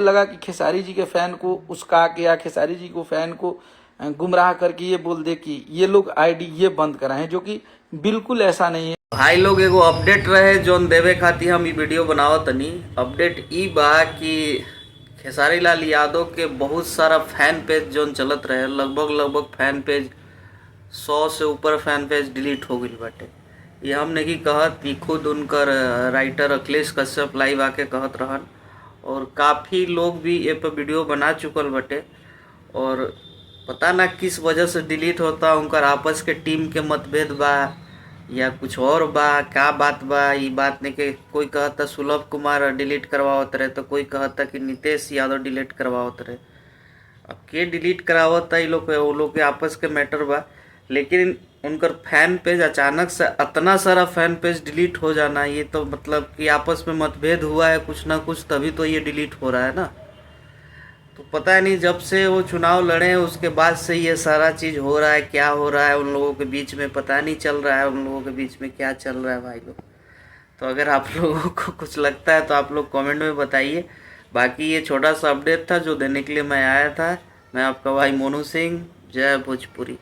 लगा कि खेसारी जी के फैन को उस्का के या खेसारी जी को फैन को गुमराह करके ये बोल दे कि ये लोग आईडी ये बंद कराएं, जो कि बिल्कुल ऐसा नहीं है। भाई लोग एगो अपडेट रहे जोन देवे खातिर हम वीडियो बनाओ तनी। अपडेट ई बा कि खेसारी लाल यादव के बहुत सारा फैन पेज जोन चलत रहे, लगभग फैन पेज 100 से ऊपर फैन पेज डिलीट हो गई बाटे। ये हम नहीं कहत, ये खुद उनकर राइटर अखिलेश कश्यप लाइव आके कहत रहन, और काफ़ी लोग भी ये पे वीडियो बना चुकल बटे। और पता ना किस वजह से डिलीट होता, उनकर आपस के टीम के मतभेद बा या कुछ और बा, का बात बा ये बात नहीं के। कोई कहता सुलभ कुमार डिलीट करवावत रहे, तो कोई कहता कि नीतीश यादव डिलीट करवावत रहे। अब के डिलीट करावता ये लोग, वो लोग के आपस के मैटर बा। लेकिन उनकर फैन पेज अचानक से इतना सारा फैन पेज डिलीट हो जाना, ये तो मतलब कि आपस में मतभेद हुआ है कुछ ना कुछ, तभी तो ये डिलीट हो रहा है ना। तो पता नहीं जब से वो चुनाव लड़े हैं उसके बाद से ये सारा चीज़ हो रहा है, क्या हो रहा है उन लोगों के बीच में पता नहीं चल रहा है, उन लोगों के बीच में क्या चल रहा है भाई लोग। तो अगर आप लोगों को कुछ लगता है तो आप लोग कमेंट में बताइए। बाकी ये छोटा सा अपडेट था जो देने के लिए मैं आया था। मैं आपका भाई मोनू सिंह, जय भोजपुरी।